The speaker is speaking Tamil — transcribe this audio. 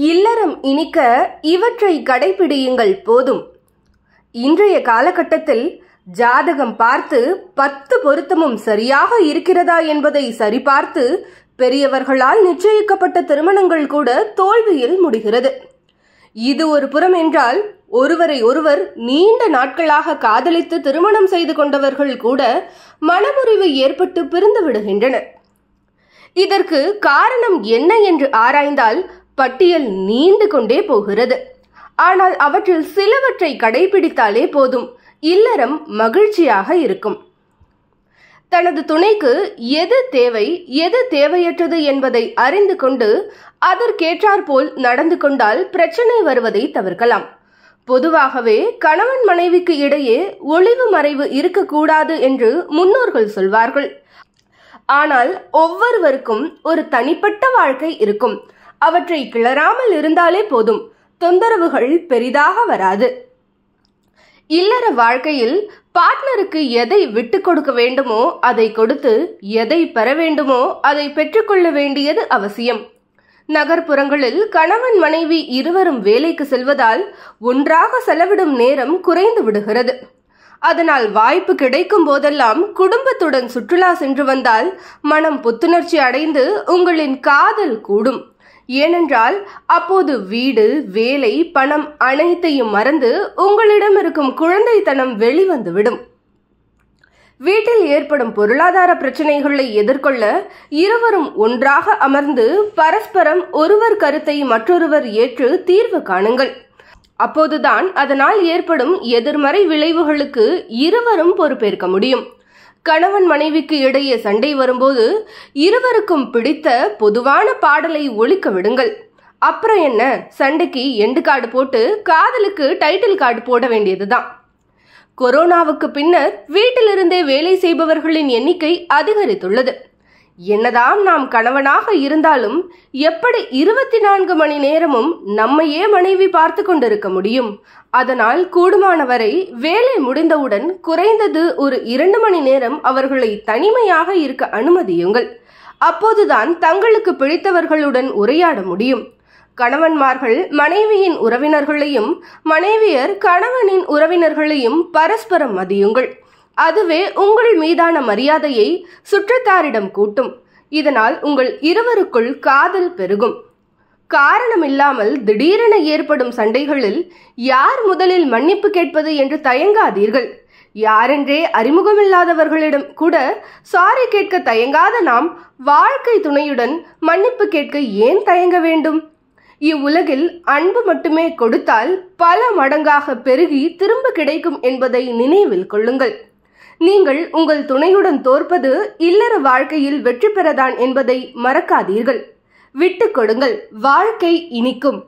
இல்லறம் இனிக்க இவற்றை கடைபிடியுங்கள் போதும். இன்றைய காலகட்டத்தில் ஜாதகம் பார்த்து 10 பொருத்தமும் சரியாக இருக்கிறதா என்பதை சரிபார்த்து பெரியவர்களால் நிச்சயிக்கப்பட்ட திருமணங்கள் கூட தோல்வியில் முடிகிறது. இது ஒரு புறம் என்றால், ஒருவரை ஒருவர் நீண்ட நாட்களாக காதலித்து திருமணம் செய்து கொண்டவர்கள் கூட மனமுறிவு ஏற்பட்டு பிரிந்து விடுகின்றனர். இதற்கு காரணம் என்ன என்று ஆராய்ந்தால் பட்டியல் நீண்டு கொண்டே போகிறது. ஆனால் அவற்றில் சிலவற்றை கடைபிடித்தாலே போதும், இல்லறம் மகிழ்ச்சியாக இருக்கும். தனது துணைக்கு எது தேவை, எது தேவையற்றது என்பதை அறிந்து கொண்டு அதற்கேற்றாற்போல் நடந்து கொண்டால் பிரச்சனை வருவதை தவிர்க்கலாம். பொதுவாகவே கணவன் மனைவிக்கு இடையே ஒளிவு மறைவு இருக்கக்கூடாது என்று முன்னோர்கள் சொல்வார்கள். ஆனால் ஒவ்வொருவருக்கும் ஒரு தனிப்பட்ட வாழ்க்கை இருக்கும். அவற்றை கிளறாமல் இருந்தாலே போதும், தொந்தரவுகள் பெரிதாக வராது. இல்லற வாழ்க்கையில் பார்ட்னருக்கு எதை விட்டு கொடுக்க வேண்டுமோ அதை கொடுத்து, எதை பெற வேண்டுமோ அதை பெற்றுக்கொள்ள வேண்டியது அவசியம். நகர்ப்புறங்களில் கணவன் மனைவி இருவரும் வேலைக்கு செல்வதால் ஒன்றாக செலவிடும் நேரம் குறைந்து விடுகிறது. அதனால் வாய்ப்பு கிடைக்கும் போதெல்லாம் குடும்பத்துடன் சுற்றுலா சென்று வந்தால் மனம் புத்துணர்ச்சி அடைந்து உங்களின் காதல் கூடும். ஏனென்றால் அப்போது வீடு, வேலை, பணம் அனைத்தையும் மறந்து உங்களிடம் இருக்கும் குழந்தைத்தனம் வெளிவந்துவிடும். வீட்டில் ஏற்படும் பொருளாதார பிரச்சனைகளை எதிர்கொள்ள இருவரும் ஒன்றாக அமர்ந்து பரஸ்பரம் ஒருவர் கருத்தை மற்றொருவர் ஏற்று தீர்வு காணுங்கள். அப்போதுதான் அதனால் ஏற்படும் எதிர்மறை விளைவுகளுக்கு இருவரும் பொறுப்பேற்க முடியும். கணவன் மனைவிக்கு இடையே சண்டை வரும்போது இருவருக்கும் பிடித்த பொதுவான பாடலை ஒலிக்க விடுங்கள். அப்புறம் என்ன, சண்டைக்கு எண்டு கார்டு போட்டு காதலுக்கு டைட்டில் கார்டு போட வேண்டியதுதான். கொரோனாவுக்கு பின்னர் வீட்டிலிருந்தே வேலை செய்பவர்களின் எண்ணிக்கை அதிகரித்துள்ளது. என்னதான் நாம் கணவனாக இருந்தாலும் எப்படி 24 மணி நேரமும் நம்மையே மனைவி பார்த்து கொண்டிருக்க முடியும்? அதனால் கூடுமானவரை வேலை முடிந்தவுடன் குறைந்தது ஒரு 2 மணி நேரம் அவர்களை தனிமையாக இருக்க அனுமதியுங்கள். அப்போதுதான் தங்களுக்கு பிடித்தவர்களுடன் உரையாட முடியும். கணவன்மார்கள் மனைவியின் உறவினர்களையும், மனைவியர் கணவனின் உறவினர்களையும் பரஸ்பரம் மதியுங்கள். அதுவே உங்கள் மீதான மரியாதையை சுற்றத்தாரிடம் கூட்டும். இதனால் உங்கள் இருவருக்குள் காதல் பெருகும். காரணமில்லாமல் திடீரென ஏற்படும் சண்டைகளில் யார் முதலில் மன்னிப்பு கேட்பது என்று தயங்காதீர்கள். யாரென்றே அறிமுகமில்லாதவர்களிடம் கூட சாரி கேட்க தயங்காத நாம் வாழ்க்கை துணையுடன் மன்னிப்பு கேட்க ஏன் தயங்க வேண்டும்? இவ்வுலகில் அன்பு மட்டுமே கொடுத்தால் பல மடங்காக பெருகி திரும்ப கிடைக்கும் என்பதை நினைவில் கொள்ளுங்கள். நீங்கள் உங்கள் துணையுடன் தோற்பது இல்லற வாழ்க்கையில் வெற்றி பெறதான் என்பதை மறக்காதீர்கள். விட்டு கொடுங்கள், வாழ்க்கை இனிக்கும்.